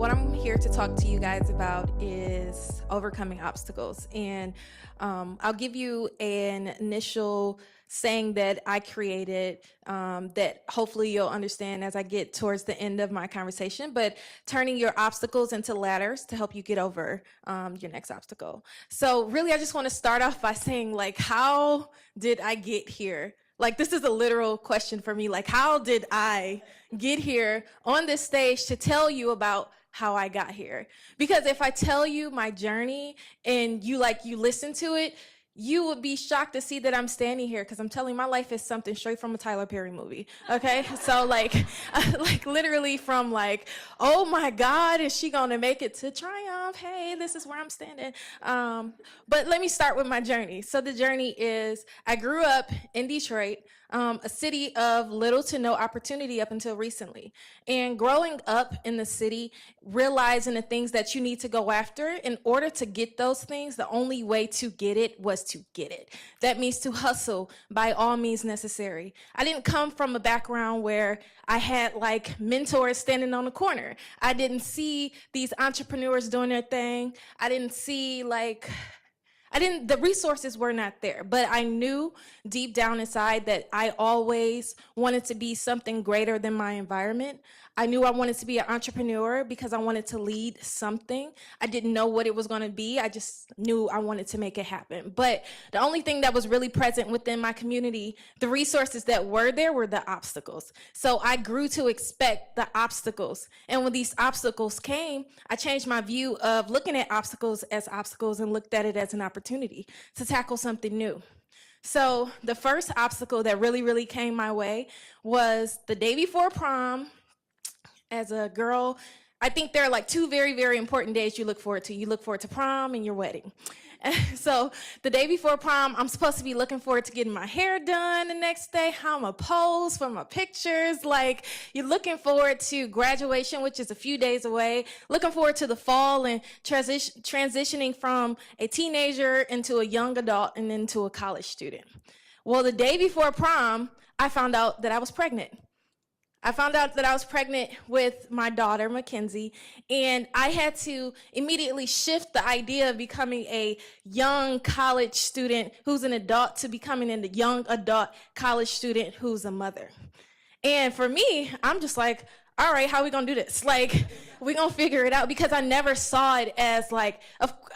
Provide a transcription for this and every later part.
What I'm here to talk to you guys about is overcoming obstacles. And I'll give you an initial saying that I created that hopefully you'll understand as I get towards the end of my conversation, but turning your obstacles into ladders to help you get over your next obstacle. So really, I just want to start off by saying, like, how did I get here? Like, this is a literal question for me. Like, how did I get here on this stage to tell you about how I got here? Because if I tell you my journey and you listen to it, you would be shocked to see that I'm standing here, because I'm telling you, my life is something straight from a Tyler Perry movie, okay? So like literally from like, oh my God, is she gonna make it to triumph? Hey, this is where I'm standing. But let me start with my journey. So the journey is, I grew up in Detroit, a city of little to no opportunity up until recently. And growing up in the city, realizing the things that you need to go after, in order to get those things, the only way to get it was to get it. That means to hustle by all means necessary. I didn't come from a background where I had like mentors standing on the corner. I didn't see these entrepreneurs doing their thing. The resources were not there, but I knew deep down inside that I always wanted to be something greater than my environment. I knew I wanted to be an entrepreneur because I wanted to lead something. I didn't know what it was going to be. I just knew I wanted to make it happen. But the only thing that was really present within my community, the resources that were there, were the obstacles. So I grew to expect the obstacles. And when these obstacles came, I changed my view of looking at obstacles as obstacles and looked at it as an opportunity to tackle something new. So the first obstacle that really came my way was the day before prom. As a girl, I think there are like two very important days you look forward to. You look forward to prom and your wedding. So the day before prom, I'm supposed to be looking forward to getting my hair done the next day, how I'm gonna pose for my pictures. Like, you're looking forward to graduation, which is a few days away, looking forward to the fall and transitioning from a teenager into a young adult and into a college student. Well, the day before prom, I found out that I was pregnant. With my daughter, Mackenzie, and I had to immediately shift the idea of becoming a young college student who's an adult to becoming a young adult college student who's a mother. And for me, I'm just like, all right, how are we gonna do this? Like, we're gonna figure it out, because I never saw it as like,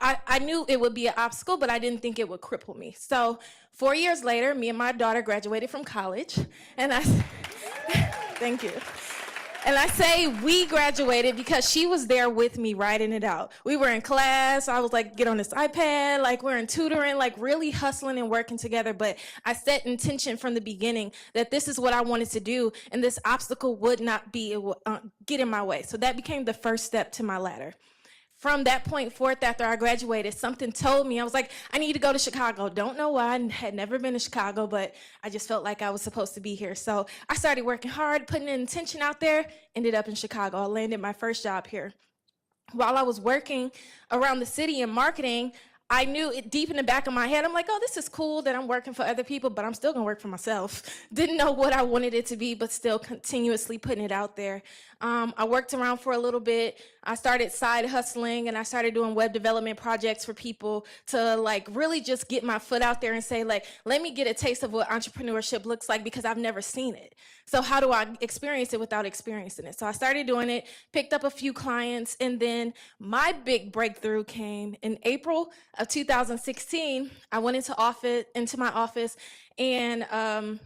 I knew it would be an obstacle, but I didn't think it would cripple me. So 4 years later, me and my daughter graduated from college, and thank you. And I say we graduated because she was there with me writing it out. We were in class. I was like, get on this iPad. Like, we're in tutoring, like really hustling and working together. But I set intention from the beginning that this is what I wanted to do, and this obstacle would not get in my way. So that became the first step to my ladder. From that point forth, after I graduated, something told me, I was like, I need to go to Chicago. Don't know why, I had never been to Chicago, but I just felt like I was supposed to be here. So I started working hard, putting in intention out there, ended up in Chicago. I landed my first job here. While I was working around the city in marketing, I knew it deep in the back of my head. I'm like, oh, this is cool that I'm working for other people, but I'm still gonna work for myself. Didn't know what I wanted it to be, but still continuously putting it out there. I worked around for a little bit. I started side hustling, and I started doing web development projects for people to like really just get my foot out there and say, like, let me get a taste of what entrepreneurship looks like, because I've never seen it. So how do I experience it without experiencing it? So I started doing it, picked up a few clients, and then my big breakthrough came in April of 2016. I went into my office, and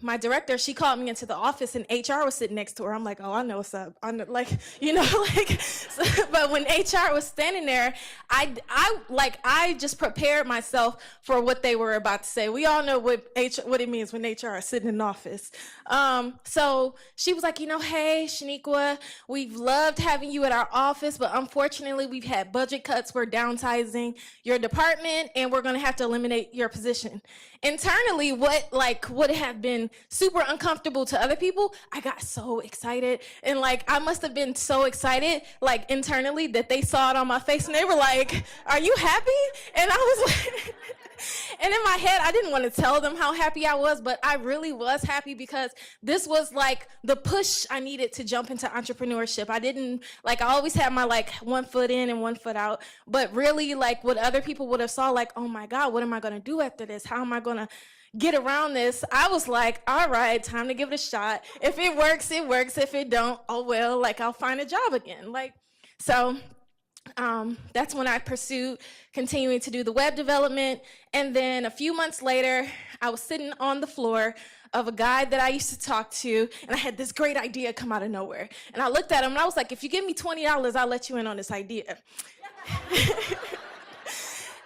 my director, she called me into the office, and HR was sitting next to her. I'm like, oh, I know what's up. I know, like, you know, like, so, but when HR was standing there, I just prepared myself for what they were about to say. We all know what it means when HR is sitting in the office. So she was like, you know, hey, Shaniqua, we've loved having you at our office, but unfortunately, we've had budget cuts. We're downsizing your department, and we're going to have to eliminate your position. Internally, what would have been super uncomfortable to other people, I got so excited. And like, I must have been so excited, like internally, that they saw it on my face and they were like, are you happy? And I was like, And in my head, I didn't want to tell them how happy I was, but I really was happy because this was like the push I needed to jump into entrepreneurship. I didn't, like, I always had my like one foot in and one foot out, but really like what other people would have saw, like, oh my God, what am I going to do after this? How am I going to get around this? I was like, all right, time to give it a shot. If it works, it works. If it don't, oh well, like I'll find a job again. Like, so that's when I pursued continuing to do the web development. And then a few months later, I was sitting on the floor of a guy that I used to talk to, and I had this great idea come out of nowhere. And I looked at him and I was like, if you give me $20, I'll let you in on this idea.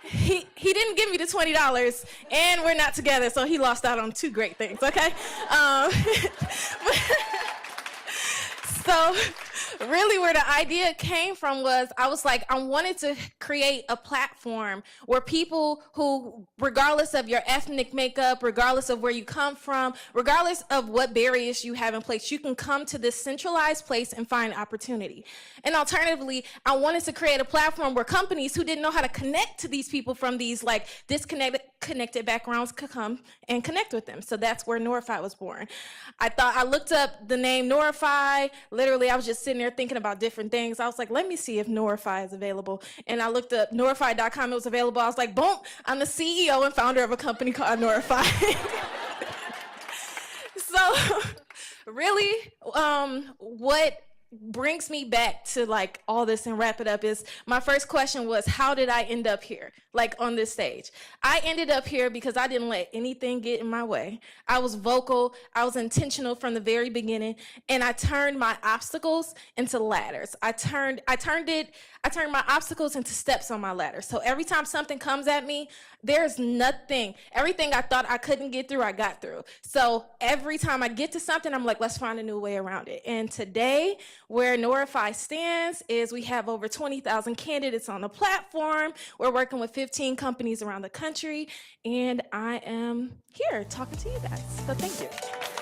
He didn't give me the $20, and we're not together, so he lost out on two great things, okay? So really where the idea came from was I was like, I wanted to create a platform where people who, regardless of your ethnic makeup, regardless of where you come from, regardless of what barriers you have in place, you can come to this centralized place and find opportunity. And alternatively, I wanted to create a platform where companies who didn't know how to connect to these people from these like disconnected backgrounds could come and connect with them. So that's where Noirefy was born. I looked up the name Noirefy. Literally, I was just sitting there thinking about different things. I was like, let me see if Noirefy is available. And I looked up Noirefy.com, it was available. I was like, boom, I'm the CEO and founder of a company called Noirefy. So really, what brings me back to like all this and wrap it up is my first question was, how did I end up here, like on this stage? I ended up here because I didn't let anything get in my way. I was vocal, I was intentional from the very beginning, and I turned my obstacles into ladders. I turned my obstacles into steps on my ladder. So every time something comes at me, there's nothing, everything I thought I couldn't get through, I got through. So every time I get to something, I'm like, let's find a new way around it. And today, where Noirefy stands is we have over 20,000 candidates on the platform. We're working with 15 companies around the country, and I am here talking to you guys. So thank you.